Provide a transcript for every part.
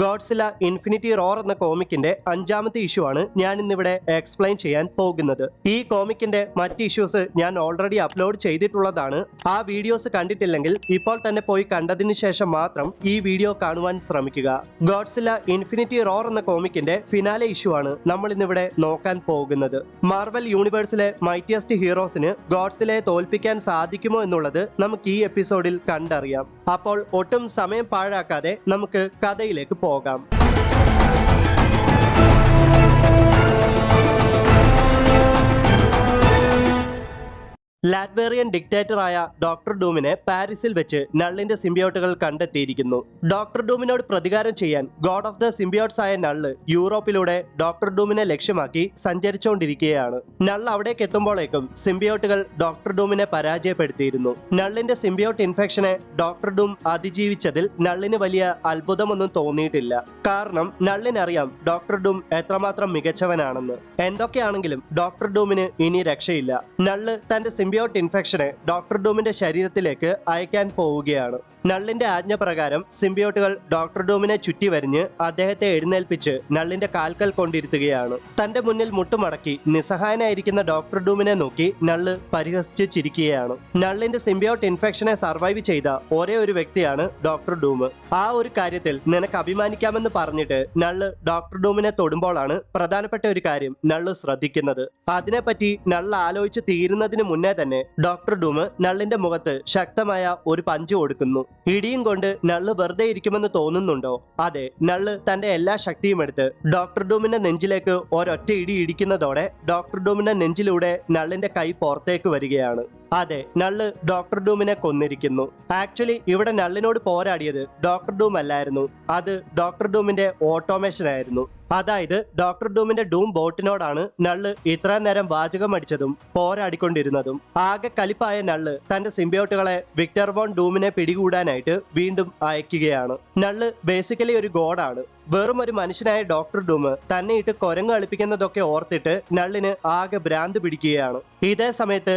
Godzilla infinity roar എന്ന കോമിക്കിന്റെ 5ാമത്തെ issue ആണ് ഞാൻ ഇന്നിവിടെ എക്സ്പ്ലെയിൻ ചെയ്യാൻ പോകുന്നത്. ഈ കോമിക്കിന്റെ മറ്റ് ഇഷ്യൂസ് ഞാൻ ഓൾറെഡി അപ്ലോഡ് ചെയ്തിട്ടുള്ളതാണ്. ആ വീഡിയോസ് കണ്ടിട്ടില്ലെങ്കിൽ ഇപ്പോൾ തന്നെ പോയി കണ്ടതിന് ശേഷം മാത്രം ഈ വീഡിയോ കാണുവാൻ ശ്രമിക്കുക. ഗോഡ്സില്ല ഇൻഫിനിറ്റി റോർ എന്ന കോമിക്കിന്റെ ഫിനാലെ ഇഷ്യൂ ആണ് നമ്മൾ ഇന്നിവിടെ നോക്കാൻ പോകുന്നത്. മാർവൽ യൂണിവേഴ്സിലെ മൈറ്റിയസ്റ്റ് ഹീറോസിന് ഗോഡ്സില്ലയെ തോൽപ്പിക്കാൻ സാധിക്കുമോ എന്നുള്ളത് നമുക്ക് ഈ എപ്പിസോഡിൽ കണ്ടറിയാം. അപ്പോൾ ഒട്ടും സമയം പാഴാക്കാതെ നമുക്ക് കഥയിലേക്ക് പോകാം. ലാറ്റ്വേറിയൻ ഡിക്റ്റേറ്ററായ ഡോക്ടർ ഡൂമിനെ പാരീസിൽ വെച്ച് നള്ളിന്റെ സിംബിയോട്ടുകൾ കണ്ടെത്തിയിരിക്കുന്നു. ഡോക്ടർ ഡൂമിനോട് പ്രതികാരം ചെയ്യാൻ ഗോഡ് ഓഫ് ദ സിംബിയോട്ട്സ് ആയ നള്ള് യൂറോപ്പിലൂടെ ഡോക്ടർ ഡൂമിനെ ലക്ഷ്യമാക്കി സഞ്ചരിച്ചുകൊണ്ടിരിക്കുകയാണ്. നള്ള് അവിടേക്ക് എത്തുമ്പോഴേക്കും സിംബിയോട്ടുകൾ ഡോക്ടർ ഡൂമിനെ പരാജയപ്പെടുത്തിയിരുന്നു. നള്ളിന്റെ സിംബിയോട്ട് ഇൻഫെക്ഷനെ ഡോക്ടർ ഡൂം അതിജീവിച്ചതിൽ നള്ളിന് വലിയ അത്ഭുതമൊന്നും തോന്നിയിട്ടില്ല. കാരണം നള്ളിനറിയാം ഡോക്ടർ ഡൂം എത്രമാത്രം മികച്ചവനാണെന്ന്. എന്തൊക്കെയാണെങ്കിലും ഡോക്ടർ ഡൂമിന് ഇനി രക്ഷയില്ല. നള്ള് തന്റെ സിംബിയോട്ട് ഇൻഫെക്ഷനെ ഡോക്ടർ ഡൂമിന്റെ ശരീരത്തിലേക്ക് അയക്കാൻ പോവുകയാണ്. നള്ളിന്റെ ആജ്ഞ പ്രകാരം സിംബിയോട്ടുകൾ ഡോക്ടർ ഡൂമിനെ ചുറ്റി വരിഞ്ഞ് അദ്ദേഹത്തെ എഴുന്നേൽപ്പിച്ച് നള്ളിന്റെ കാൽക്കൽ കൊണ്ടിരുത്തുകയാണ്. തന്റെ മുന്നിൽ മുട്ടുമടക്കി നിസ്സഹായനായിരിക്കുന്ന ഡോക്ടർ ഡൂമിനെ നോക്കി നള്ള് പരിഹസിച്ച് ചിരിക്കുകയാണ്. നള്ളിന്റെ സിംബിയോട്ട് ഇൻഫെക്ഷനെ സർവൈവ് ചെയ്ത ഒരേ ഒരു വ്യക്തിയാണ് ഡോക്ടർ ഡൂം. ആ ഒരു കാര്യത്തിൽ നിനക്ക് അഭിമാനിക്കാമെന്ന് പറഞ്ഞിട്ട് നള്ള് ഡോക്ടർ ഡൂമിനെ തൊടുമ്പോഴാണ് പ്രധാനപ്പെട്ട ഒരു കാര്യം നള്ള് ശ്രദ്ധിക്കുന്നത്. അതിനെപ്പറ്റി നള്ള് ആലോചിച്ച് തീരുന്നതിന് മുന്നേ തന്നെ ഡോക്ടർ ഡൂം നള്ളിന്റെ മുഖത്ത് ശക്തമായ ഒരു പഞ്ച് കൊടുക്കുന്നു. ഇടിയും കൊണ്ട് നള്ള് വെറുതെ ഇരിക്കുമെന്ന് തോന്നുന്നുണ്ടോ? അതെ, നള്ള് തന്റെ എല്ലാ ശക്തിയും എടുത്ത് ഡോക്ടർ ഡൂമിന്റെ നെഞ്ചിലേക്ക് ഒരൊറ്റ ഇടി ഇടിക്കുന്നതോടെ ഡോക്ടർ ഡൂമിന്റെ നെഞ്ചിലൂടെ നള്ളിന്റെ കൈ പുറത്തേക്ക് വരികയാണ്. അതെ, നള്ള് ഡോക്ടർ ഡൂമിനെ കൊന്നിരിക്കുന്നു. ആക്ച്വലി ഇവിടെ നള്ളിനോട് പോരാടിയത് ഡോക്ടർ ഡൂം അല്ലായിരുന്നു, അത് ഡോക്ടർ ഡൂമിന്റെ ഓട്ടോമേഷൻ ആയിരുന്നു. അതായത് ഡോക്ടർ ഡൂമിന്റെ ഡൂം ബോട്ടിനോടാണ് നള്ള് ഇത്ര നേരം വാചകം അടിച്ചതും പോരാടിക്കൊണ്ടിരുന്നതും. ആകെ കലിപ്പായ നള്ള് തന്റെ സിംബിയോട്ടുകളെ വിക്ടർ വോൺ ഡൂമിനെ പിടികൂടാനായിട്ട് വീണ്ടും അയക്കുകയാണ്. നള്ള് ബേസിക്കലി ഒരു ഗോഡാണ്. വെറും ഒരു മനുഷ്യനായ ഡോക്ടർ ഡൂം തന്നെ ഇട്ട് കുരങ്ങ് കളിപ്പിക്കുന്നതൊക്കെ ഓർത്തിട്ട് നള്ളിന് ആകെ ഭ്രാന്ത് പിടിക്കുകയാണ്. ഇതേ സമയത്ത്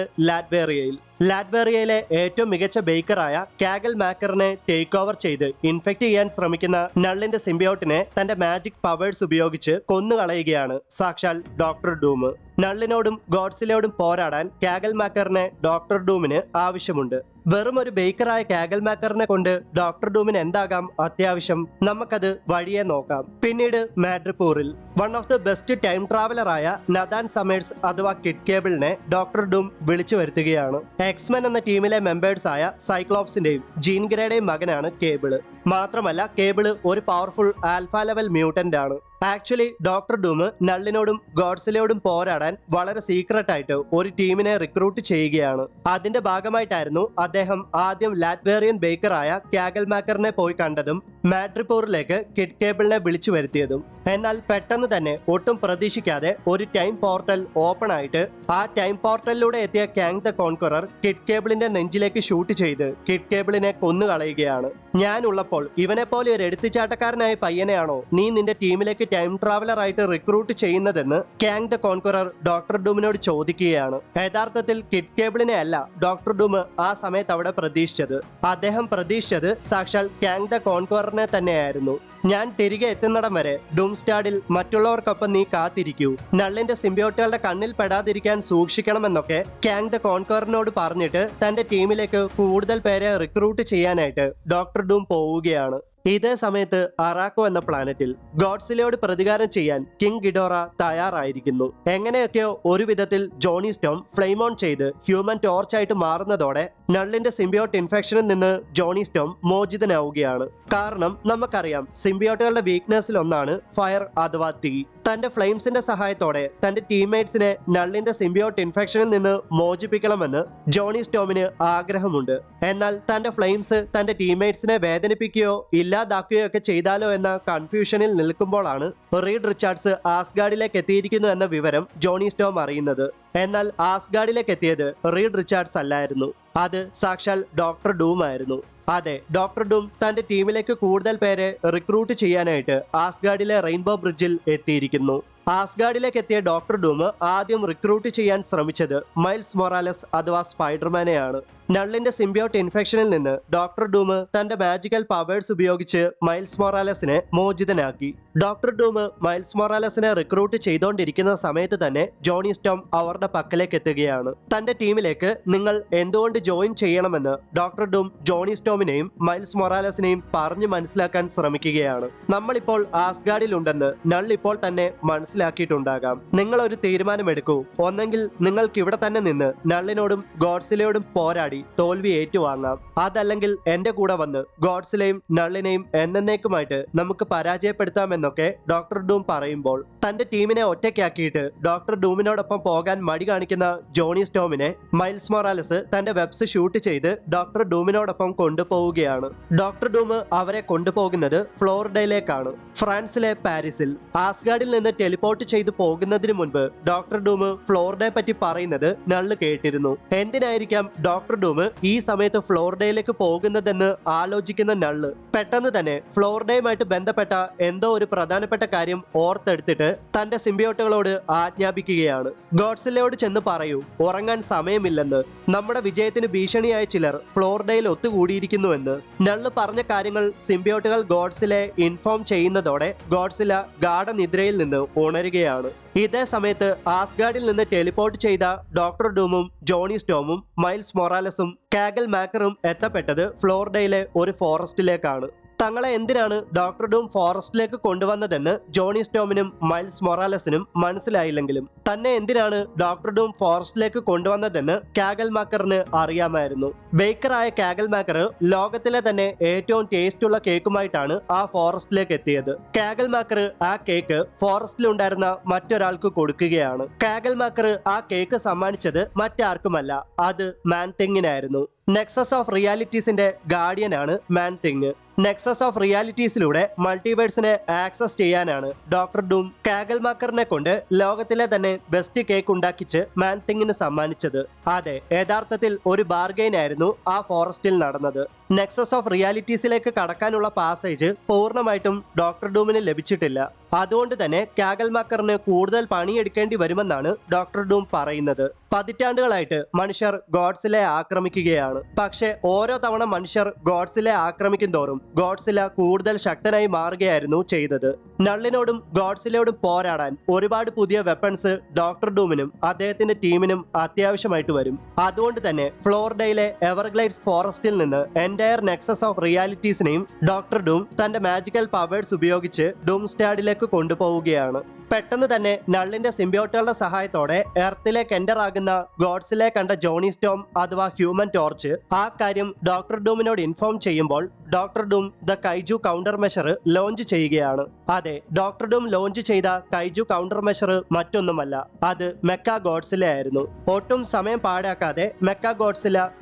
ലാറ്റ്വേറിയയിലെ ഏറ്റവും മികച്ച ബേക്കറായ കാഗൽ മാക്കറിനെ ടേക്ക് ഓവർ ചെയ്ത് ഇൻഫെക്ട് ചെയ്യാൻ ശ്രമിക്കുന്ന നള്ളിന്റെ സിംബിയോട്ടിനെ തന്റെ മാജിക് പവേഴ്സ് ഉപയോഗിച്ച് കൊന്നുകളയുകയാണ് സാക്ഷാൽ ഡോക്ടർ ഡൂം. നള്ളിനോടും ഗോഡ്സില്ലയോടും പോരാടാൻ കാഗൽ മാക്കറിനെ ഡോക്ടർ ഡൂമിന് ആവശ്യമുണ്ട്. വെറും ഒരു ബേക്കറായ കാഗൽ മാക്കറിനെ കൊണ്ട് ഡോക്ടർ ഡൂമിന് എന്താകാം അത്യാവശ്യം? നമുക്കത് വഴിയെ നോക്കാം. പിന്നീട് മാഡ്രിപ്പൂറിൽ one of the best time ട്രാവലറായ നഥാൻ സമേഴ്സ് അഥവാ കിഡ് കേബിളിനെ ഡോക്ടർ ഡൂം വിളിച്ചു വരുത്തുകയാണ്. എക്സ്മെൻ എന്ന ടീമിലെ മെമ്പേഴ്സ് ആയ സൈക്ലോപ്സിന്റെയും ജീൻ ഗ്രേയുടെയും മകനാണ് കേബിള്. മാത്രമല്ല കേബിള് ഒരു പവർഫുൾ ആൽഫ ലെവൽ മ്യൂട്ടന്റ് ആണ്. ആക്ച്വലി ഡോക്ടർ ഡൂം നള്ളിനോടും ഗോഡ്സില്ലയോടും പോരാടാൻ വളരെ സീക്രട്ട് ആയിട്ട് ഒരു ടീമിനെ റിക്രൂട്ട് ചെയ്യുകയാണ്. അതിന്റെ ഭാഗമായിട്ടായിരുന്നു അദ്ദേഹം ആദ്യം ലാറ്റ്വേറിയൻ ബേക്കറായ കാഗൽ മാക്കറിനെ പോയി കണ്ടതും മാഡ്രിപ്പൂറിലേക്ക് കിഡ് കേബിളിനെ വിളിച്ചു വരുത്തിയതും. എന്നാൽ പെട്ടെന്ന് തന്നെ ഒട്ടും പ്രതീക്ഷിക്കാതെ ഒരു ടൈം പോർട്ടൽ ഓപ്പൺ ആയിട്ട് ആ ടൈം പോർട്ടലിലൂടെ എത്തിയ കാങ് ദ കോൺക്വറർ കിഡ് കേബിളിന്റെ നെഞ്ചിലേക്ക് ഷൂട്ട് ചെയ്ത് കിഡ് കേബിളിനെ കൊന്നുകളയുകയാണ്. ഞാൻ ഉള്ളപ്പോൾ ഇവനെ പോലെ ഒരു എടുത്തുചാട്ടക്കാരനായ പയ്യനെയാണോ നീ നിന്റെ ടീമിലേക്ക് ടൈം ട്രാവലർ ആയിട്ട് റിക്രൂട്ട് ചെയ്യുന്നതെന്ന് കാങ് ദ കോൺക്വറർ ഡോക്ടർ ഡൂമിനോട് ചോദിക്കുകയാണ്. യഥാർത്ഥത്തിൽ കിഡ് കേബിളിനെ അല്ല ഡോക്ടർ ഡൂം ആ സമയത്ത് അവിടെ പ്രതീക്ഷിച്ചത്. അദ്ദേഹം പ്രതീക്ഷിച്ചത് സാക്ഷാൽ കാങ് ദ കോൺക്വററിനെ തന്നെയായിരുന്നു. ഞാൻ തിരികെ എത്തുന്നിടം വരെ ഡൂംസ്റ്റാഡിൽ മറ്റുള്ളവർക്കൊപ്പം നീ കാത്തിരിക്കൂ, നള്ളിന്റെ സിംബിയോട്ടുകളുടെ കണ്ണിൽ പെടാതിരിക്കാൻ സൂക്ഷിക്കണമെന്നൊക്കെ കാങ് ദ കോൺക്വററിനോട് പറഞ്ഞിട്ട് തന്റെ ടീമിലേക്ക് കൂടുതൽ പേരെ റിക്രൂട്ട് ചെയ്യാനായിട്ട് ഡോക്ടർ ഡൂം പോവുകയാണ്. ഇതേ സമയത്ത് അറാക്കോ എന്ന പ്ലാനറ്റിൽ ഗോഡ്സില്ലയോട് പ്രതികാരം ചെയ്യാൻ കിങ് ഗിഡോറ തയ്യാറായിരിക്കുന്നു. എങ്ങനെയൊക്കെയോ ഒരു വിധത്തിൽ ജോണി സ്റ്റോം ഫ്ലെയിം ഓൺ ചെയ്ത് ഹ്യൂമൻ ടോർച്ചായിട്ട് മാറുന്നതോടെ നള്ളിന്റെ സിംബിയോട്ട് ഇൻഫെക്ഷനിൽ നിന്ന് ജോണി സ്റ്റോം മോചിതനാവുകയാണ്. കാരണം നമുക്കറിയാം സിംബിയോട്ടുകളുടെ വീക്ക്നെസ്സിൽ ഒന്നാണ് ഫയർ അഥവാ തീ. തന്റെ ഫ്ലെയിംസിന്റെ സഹായത്തോടെ തന്റെ ടീംമേറ്റ്സിനെ നള്ളിന്റെ സിംബിയോട്ട് ഇൻഫെക്ഷനിൽ നിന്ന് മോചിപ്പിക്കണമെന്ന് ജോണി സ്റ്റോമിന് ആഗ്രഹമുണ്ട്. എന്നാൽ തന്റെ ഫ്ലെയിംസ് തന്റെ ടീംമേറ്റ്സിനെ വേദനിപ്പിക്കുകയോ ഇല്ലാതാക്കുകയോ ഒക്കെ ചെയ്താലോ എന്ന കൺഫ്യൂഷനിൽ നിൽക്കുമ്പോഴാണ് റീഡ് റിച്ചാർഡ്സ് ആസ്ഗാർഡിലേക്ക് എത്തിയിരിക്കുന്നു എന്ന വിവരം ജോണി സ്റ്റോം അറിയുന്നത്. എന്നാൽ ആസ്ഗാർഡിലേക്ക് എത്തിയത് റീഡ് റിച്ചാർഡ്സ് അല്ലായിരുന്നു, അത് സാക്ഷാൽ ഡോക്ടർ ഡൂം ആയിരുന്നു. അതെ, ഡോക്ടർ ഡൂം തന്റെ ടീമിലേക്ക് കൂടുതൽ പേരെ റിക്രൂട്ട് ചെയ്യാനായിട്ട് ആസ്ഗാർഡിലെ റെയിൻബോ ബ്രിഡ്ജിൽ എത്തിയിരിക്കുന്നു. ആസ്ഗാർഡിലേക്ക് എത്തിയ ഡോക്ടർ ഡൂം ആദ്യം റിക്രൂട്ട് ചെയ്യാൻ ശ്രമിച്ചത് മൈൽസ് മൊറാലസ് അഥവാ സ്പൈഡർമാനെയാണ്. നള്ളിന്റെ സിംബിയോട്ട് ഇൻഫെക്ഷനിൽ നിന്ന് ഡോക്ടർ ഡൂം തന്റെ മാജിക്കൽ പവേഴ്സ് ഉപയോഗിച്ച് മൈൽസ് മൊറാലസിനെ മോചിതനാക്കി. ഡോക്ടർ ഡൂം മൈൽസ് മൊറാലസിനെ റിക്രൂട്ട് ചെയ്തുകൊണ്ടിരിക്കുന്ന സമയത്ത് തന്നെ ജോണി സ്റ്റോം അവരുടെ പക്കലേക്ക് എത്തുകയാണ്. തന്റെ ടീമിലേക്ക് നിങ്ങൾ എന്തുകൊണ്ട് ജോയിൻ ചെയ്യണമെന്ന് ഡോക്ടർ ഡൂം ജോണി സ്റ്റോമിനെയും മൈൽസ് മൊറാലസിനെയും പറഞ്ഞു മനസ്സിലാക്കാൻ ശ്രമിക്കുകയാണ്. നമ്മളിപ്പോൾ ആസ്ഗാർഡിൽ ഉണ്ടെന്ന് നൾ ഇപ്പോൾ തന്നെ മനസ്സിലാക്കിയിട്ടുണ്ടാകാം. നിങ്ങൾ ഒരു തീരുമാനമെടുക്കൂ. ഒന്നെങ്കിൽ നിങ്ങൾക്ക് ഇവിടെ തന്നെ നിന്ന് നള്ളിനോടും ഗോഡ്സിലയോടും പോരാടി തോൽവി ഏറ്റുവാങ്ങാം, അതല്ലെങ്കിൽ എന്റെ കൂടെ വന്ന് ഗോഡ്സിലെയും നള്ളിനെയും എന്നേക്കുമായിട്ട് നമുക്ക് പരാജയപ്പെടുത്താമെന്നൊക്കെ ഡോക്ടർ ഡൂം പറയുമ്പോൾ തന്റെ ടീമിനെ ഒറ്റയ്ക്കാക്കിയിട്ട് ഡോക്ടർ ഡൂമിനോടൊപ്പം പോകാൻ മടി കാണിക്കുന്ന ജോണി സ്റ്റോമിനെ മൈൽസ് മൊറാലസ് തന്റെ വെബ്സ് ഷൂട്ട് ചെയ്ത് ഡോക്ടർ ഡൂമിനോടൊപ്പം കൊണ്ടുപോവുകയാണ്. ഡോക്ടർ ഡൂം അവരെ കൊണ്ടുപോകുന്നത് ഫ്ലോറിഡയിലേക്കാണ്, ഫ്രാൻസിലെ പാരീസിൽ. ആസ്ഗാർഡിൽ നിന്ന് ടെലിപ്പോർട്ട് ചെയ്തു പോകുന്നതിന് മുൻപ് ഡോക്ടർ ഡൂം ഫ്ലോറിഡയെ പറ്റി പറയുന്നത് നള്ള് കേട്ടിരുന്നു. എന്തിനായിരിക്കാം ഡോക്ടർ ഡൂം ഈ സമയത്ത് ഫ്ലോറിഡയിലേക്ക് പോകുന്നതെന്ന് ആലോചിക്കുന്ന നള്ള് പെട്ടെന്ന് തന്നെ ഫ്ലോറിഡയുമായിട്ട് ബന്ധപ്പെട്ട എന്തോ ഒരു പ്രധാനപ്പെട്ട കാര്യം ഓർത്തെടുത്തിട്ട് തന്റെ സിംബിയോട്ടുകളോട് ആജ്ഞാപിക്കുകയാണ്. ഗോഡ്സിലയോട് ചെന്ന് പറയൂ, ഉറങ്ങാൻ സമയമില്ലെന്ന്. നമ്മുടെ വിജയത്തിന് ഭീഷണിയായ ചിലർ ഫ്ലോറിഡയിൽ ഒത്തുകൂടിയിരിക്കുന്നുവെന്ന്. നള്ള് പറഞ്ഞ കാര്യങ്ങൾ സിംബിയോട്ടുകൾ ഗോഡ്സിലെ ഇൻഫോം ചെയ്യുന്നതോടെ ഗോഡ്സില ഗാഢനിദ്രയിൽ നിന്ന് ഉണരുകയാണ്. ഇതേ സമയത്ത് ആസ്ഗാർഡിൽ നിന്ന് ടെലിപ്പോർട്ട് ചെയ്ത ഡോക്ടർ ഡൂമും ജോണി സ്റ്റോമും മൈൽസ് മൊറാലസും കാഗൽ മാക്കറും എത്തപ്പെട്ടത് ഫ്ലോറിഡയിലെ ഒരു ഫോറസ്റ്റിലേക്കാണ്. തങ്ങളെ എന്തിനാണ് ഡോക്ടർ ഡൂം ഫോറസ്റ്റിലേക്ക് കൊണ്ടുവന്നതെന്ന് ജോണി സ്റ്റോമിനും മൈൽസ് മൊറാലസിനും മനസ്സിലായില്ലെങ്കിലും തന്നെ എന്തിനാണ് ഡോക്ടർ ഡൂം ഫോറസ്റ്റിലേക്ക് കൊണ്ടുവന്നതെന്ന് കാഗൽ മാക്കറിന് അറിയാമായിരുന്നു. ബേക്കറായ കാഗൽ മാക്കർ ലോകത്തിലെ തന്നെ ഏറ്റവും ടേസ്റ്റുള്ള കേക്കുമായിട്ടാണ് ആ ഫോറസ്റ്റിലേക്ക് എത്തിയത്. കാഗൽ മാക്കർ ആ കേക്ക് ഫോറസ്റ്റിലുണ്ടായിരുന്ന മറ്റൊരാൾക്ക് കൊടുക്കുകയാണ്. കാഗൽ മാക്കർ ആ കേക്ക് സമ്മാനിച്ചത് മറ്റാർക്കുമല്ല, അത് മാൻ തിങ്ങിനായിരുന്നു. നെക്സസ് ഓഫ് റിയാലിറ്റീസിന്റെ ഗാർഡിയനാണ് മാൻ തിങ്. നെക്സസ് ഓഫ് റിയാലിറ്റീസിലൂടെ മൾട്ടിവേഴ്സിനെ ആക്സസ് ചെയ്യാനാണ് ഡോക്ടർ ഡൂം കാഗൽ മാക്കറിനെ കൊണ്ട് ലോകത്തിലെ തന്നെ ബെസ്റ്റ് കേക്ക് ഉണ്ടാക്കിച്ച് മാൻ തിങ്ങിന് സമ്മാനിച്ചത്. അതെ, യഥാർത്ഥത്തിൽ ഒരു ബാർഗെയിൻ ആയിരുന്നു ആ ഫോറസ്റ്റിൽ നടന്നത്. നെക്സസ് ഓഫ് റിയാലിറ്റീസിലേക്ക് കടക്കാനുള്ള പാസേജ് പൂർണ്ണമായിട്ടും ഡോക്ടർ ഡൂമിന് ലഭിച്ചിട്ടില്ല. അതുകൊണ്ട് തന്നെ കാഗൽ മാക്കറിന് കൂടുതൽ പണിയെടുക്കേണ്ടി വരുമെന്നാണ് ഡോക്ടർ ഡൂം പറയുന്നത്. പതിറ്റാണ്ടുകളായിട്ട് മനുഷ്യർ ഗോഡ്സിലെ ആക്രമിക്കുകയാണ്. പക്ഷെ ഓരോ തവണ മനുഷ്യർ ഗോഡ്സിലെ ആക്രമിക്കും തോറും ഗോഡ്സില കൂടുതൽ ശക്തനായി മാറുകയായിരുന്നു ചെയ്തത്. നള്ളിനോടും ഗോഡ്സിലയോടും പോരാടാൻ ഒരുപാട് പുതിയ വെപ്പൺസ് ഡോക്ടർ ഡൂമിനും അദ്ദേഹത്തിന്റെ ടീമിനും അത്യാവശ്യമായിട്ട് വരും. അതുകൊണ്ട് തന്നെ ഫ്ലോറിഡയിലെ എവർഗ്ലൈഡ്സ് ഫോറസ്റ്റിൽ നിന്ന് എൻറ്റയർ നെക്സസ് ഓഫ് റിയാലിറ്റീസിനെയും ഡോക്ടർ ഡൂം തന്റെ മാജിക്കൽ പവേഴ്സ് ഉപയോഗിച്ച് ഡൂംസ്റ്റാഡിലേക്ക് കൊണ്ടുപോവുകയാണ്. പെട്ടെന്ന് തന്നെ നള്ളിന്റെ സിംബിയോട്ടുകളുടെ സഹായത്തോടെ എർത്തിലേക്ക് എൻ്റർ ആകുന്ന ഗോഡ്സിലെ കണ്ട ജോണി സ്റ്റോം അഥവാ ഹ്യൂമൻ ടോർച്ച് ആ കാര്യം ഡോക്ടർ ഡൂമിനോട് ഇൻഫോം ചെയ്യുമ്പോൾ doctor dome the കൈജു counter measure launch ചെയ്യുകയാണ്. അതെ, ഡോക്ടർ ഡൂം ലോഞ്ച് ചെയ്ത കൈജു കൗണ്ടർ മെഷർ മറ്റൊന്നുമല്ല, അത് മെക്ക ഗോഡ്സില ആയിരുന്നു. ഒട്ടും സമയം പാഴാക്കാതെ മെക്ക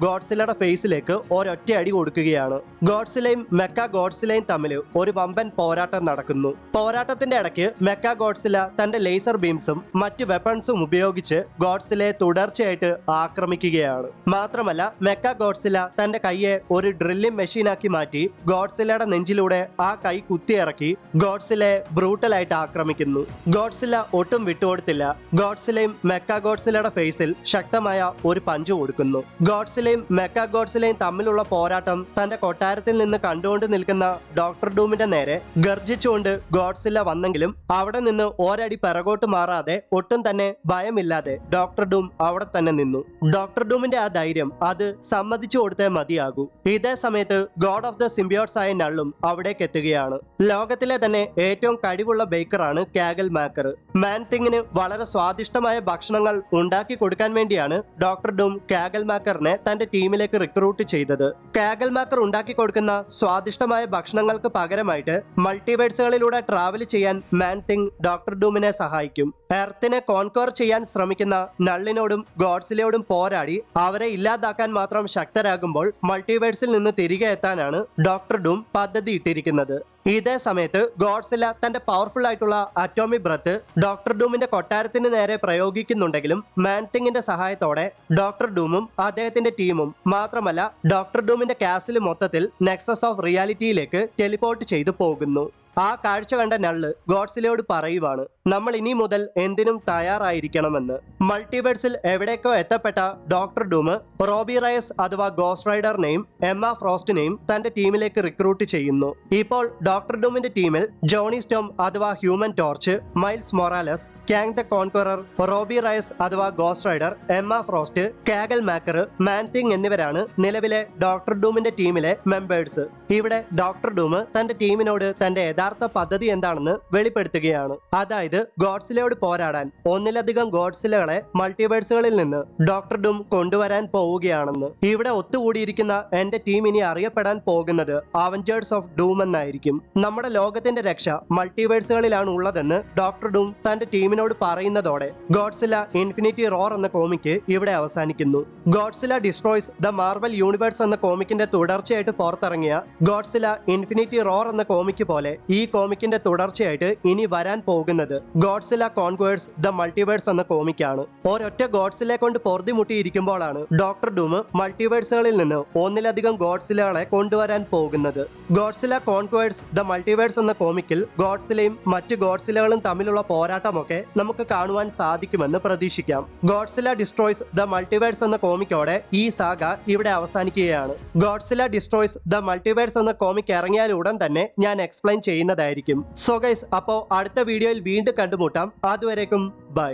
ഗോഡ്സിലയുടെ ഫേസിലേക്ക് ഒരൊറ്റ അടി കൊടുക്കുകയാണ്. ഗോഡ്സിലയും മെക്ക ഗോഡ്സിലയും തമ്മിൽ ഒരു വമ്പൻ പോരാട്ടം നടക്കുന്നു. പോരാട്ടത്തിന്റെ ഇടയ്ക്ക് മെക്ക ഗോഡ്സില തന്റെ ലേസർ ബീംസും മറ്റ് വെപ്പൺസും ഉപയോഗിച്ച് ഗോഡ്സിലയെ തുടർച്ചയായിട്ട് ആക്രമിക്കുകയാണ്. മാത്രമല്ല മെക്ക ഗോഡ്സില തന്റെ കൈയെ ഒരു ഡ്രില്ലിംഗ് മെഷീനാക്കി മാറ്റി ഗോഡ്സിലയുടെ നെഞ്ചിലൂടെ ആ കൈ കുത്തിയിറക്കി ഗോഡ്സിലയെ ബ്രൂട്ടലായിട്ട് ആക്രമിക്കുന്നു. ഗോഡ്സില ഒട്ടും വിട്ടുകൊടുത്തില്ല. ഗോഡ്സിലയും മെക്ക ഗോഡ്സിലയുടെ ഫേസിൽ ശക്തമായ ഒരു പഞ്ച് കൊടുക്കുന്നു. ഗോഡ്സിലയും മെക്ക ഗോഡ്സിലയും തമ്മിലുള്ള പോരാട്ടം തന്റെ കൊട്ടാരത്തിൽ നിന്ന് കണ്ടുകൊണ്ട് നിൽക്കുന്ന ഡോക്ടർ ഡൂമിന്റെ നേരെ ഗർജിച്ചുകൊണ്ട് ഗോഡ്സില വന്നെങ്കിലും അവിടെ നിന്ന് ഒരടി പിറകോട്ട് മാറാതെ ഒട്ടും തന്നെ ഭയമില്ലാതെ ഡോക്ടർ ഡൂം അവിടെ തന്നെ നിന്നു. ഡോക്ടർ ഡൂമിന്റെ ആ ധൈര്യം അത് സമ്മതിച്ചു കൊടുത്തേ മതിയാകൂ. ഇതേ സമയത്ത് ഗോഡ് ഓഫ് ദ സിംബിയോട്സ് ആയ നള്ളും അവിടേക്ക് എത്തുകയാണ്. ലോകത്തിലെ തന്നെ ഏറ്റവും കഴിവുള്ള ബേക്കറാണ് കാഗൽ മാക്കർ. മാൻ തിങ്ങിന് വളരെ സ്വാദിഷ്ടമായ ഭക്ഷണങ്ങൾ ഉണ്ടാക്കി കൊടുക്കാൻ വേണ്ടിയാണ് ഡോക്ടർ ഡൂം കാഗൽ മാക്കറിനെ തന്റെ ടീമിലേക്ക് റിക്രൂട്ട് ചെയ്തത്. കാഗൽ മാക്കർ ഉണ്ടാക്കി കൊടുക്കുന്ന സ്വാദിഷ്ടമായ ഭക്ഷണങ്ങൾക്ക് പകരമായിട്ട് മൾട്ടിവേഴ്സുകളിലൂടെ ട്രാവൽ ചെയ്യാൻ മാൻ തിങ് ഡോക്ടർ ഡൂമിനെ സഹായിക്കും. എർത്തിനെ കോൺക്വർ ചെയ്യാൻ ശ്രമിക്കുന്ന നള്ളിനോടും ഗോഡ്സിലയോടും പോരാടി അവരെ ഇല്ലാതാക്കാൻ മാത്രം ശക്തരാകുമ്പോൾ മൾട്ടിവേഴ്സിൽ നിന്ന് തിരികെ എത്താനാണ് ഡോക്ടർ ഡൂം പദ്ധതി ഇട്ടിരിക്കുന്നത്. ഇതേ സമയത്ത് ഗോഡ്സില തന്റെ പവർഫുൾ ആയിട്ടുള്ള അറ്റോമിക് ബ്രത്ത് ഡോക്ടർ ഡൂമിന്റെ കൊട്ടാരത്തിന് നേരെ പ്രയോഗിക്കുന്നുണ്ടെങ്കിലും മാൻതിങ്ങിന്റെ സഹായത്തോടെ ഡോക്ടർ ഡൂമും അദ്ദേഹത്തിന്റെ ടീമും മാത്രമല്ല ഡോക്ടർ ഡൂമിന്റെ കാസിൽ മൊത്തത്തിൽ നെക്സസ് ഓഫ് റിയാലിറ്റിയിലേക്ക് ടെലിപ്പോർട്ട് ചെയ്തു പോകുന്നു. ആ കാഴ്ച കണ്ട നള്ള് ഗോഡ്സിലയോട് പറയുവാണ്, നമ്മൾ ഇനി മുതൽ എന്തിനും തയ്യാറായിരിക്കണമെന്ന്. മൾട്ടിവേഴ്സിൽ എവിടേക്കോ എത്തപ്പെട്ട ഡോക്ടർ ഡൂം റോബി റയസ് അഥവാ ഗോസ്റ്റ് റൈഡറിനെയും എമ്മ ഫ്രോസ്റ്റിനെയും തന്റെ ടീമിലേക്ക് റിക്രൂട്ട് ചെയ്യുന്നു. ഇപ്പോൾ ഡോക്ടർ ഡൂമിന്റെ ടീമിൽ ജോണി സ്റ്റോം അഥവാ Human Torch, Miles Morales, Kang the Conqueror, Robbie Reyes അഥവാ ഗോസ്റ്റ് റൈഡർ, എമ്മ ഫ്രോസ്റ്റ്, കാഗൽ മാക്കർ, മാൻതിങ് എന്നിവരാണ് നിലവിലെ ഡോക്ടർ ഡൂമിന്റെ ടീമിലെ മെമ്പേഴ്സ്. ഇവിടെ ഡോക്ടർ ഡൂം തന്റെ ടീമിനോട് തന്റെ യഥാർത്ഥ പദ്ധതി എന്താണെന്ന് വെളിപ്പെടുത്തുകയാണ്. അതായത് ഗോഡ്സിലയോട് പോരാടാൻ ഒന്നിലധികം ഗോഡ്സിലകളെ മൾട്ടിവേഴ്സുകളിൽ നിന്ന് ഡോക്ടർ ഡൂം കൊണ്ടുവരാൻ പോവുകയാണെന്ന്. ഇവിടെ ഒത്തുകൂടിയിരിക്കുന്ന എന്റെ ടീം ഇനി അറിയപ്പെടാൻ പോകുന്നത് അവഞ്ചേഴ്സ് ഓഫ് ഡൂം എന്നായിരിക്കും. നമ്മുടെ ലോകത്തിന്റെ രക്ഷ മൾട്ടിവേഴ്സുകളിലാണ് ഉള്ളതെന്ന് ഡോക്ടർ ഡൂം തന്റെ ടീമിനോട് പറയുന്നതോടെ ഗോഡ്സില ഇൻഫിനിറ്റി റോർ എന്ന കോമിക്ക് ഇവിടെ അവസാനിക്കുന്നു. ഗോഡ്സില ഡിസ്ട്രോയ്സ് ദ മാർവൽ യൂണിവേഴ്സ് എന്ന കോമിക്കിന്റെ തുടർച്ചയായിട്ട് പുറത്തിറങ്ങിയ ഗോഡ്സില ഇൻഫിനിറ്റി റോർ എന്ന കോമിക്ക് പോലെ ഈ കോമിക്കിന്റെ തുടർച്ചയായിട്ട് ഇനി വരാൻ പോകുന്നത് ഗോഡ്സില കോൺക്വേഴ്സ് ദ മൾട്ടിവേഴ്സ് എന്ന കോമിക്കാണ്. ഒരൊറ്റ ഗോഡ്സിലെ കൊണ്ട് പൊറുതിമുട്ടിയിരിക്കുമ്പോഴാണ് ഡോക്ടർ ഡൂം മൾട്ടിവേഴ്സുകളിൽ നിന്ന് ഒന്നിലധികം ഗോഡ്സിലകളെ കൊണ്ടുവരാൻ പോകുന്നത്. ഗോഡ്സില കോൺക്വേഴ്സ് ദ മൾട്ടിവേഴ്സ് എന്ന കോമിക്കിൽ ഗോഡ്സിലയും മറ്റ് ഗോഡ്സിലകളും തമ്മിലുള്ള പോരാട്ടമൊക്കെ നമുക്ക് കാണുവാൻ സാധിക്കുമെന്ന് പ്രതീക്ഷിക്കാം. ഗോഡ്സില ഡിസ്ട്രോയ്സ് ദ മൾട്ടിവേഴ്സ് എന്ന കോമിക്കോടെ ഈ സാഗ ഇവിടെ അവസാനിക്കുകയാണ്. ഗോഡ്സില ഡിസ്ട്രോയ്സ് ദ മൾട്ടിവേഴ്സ് എന്ന കോമിക് ഇറങ്ങിയാൽ ഉടൻ തന്നെ ഞാൻ എക്സ്പ്ലെയിൻ ചെയ്യുന്നതായിരിക്കും. സോ ഗൈസ്, അപ്പോൾ അടുത്ത വീഡിയോയിൽ വീണ്ടും കണ്ടുമുട്ടാം. അതുവരേക്കും ബൈ.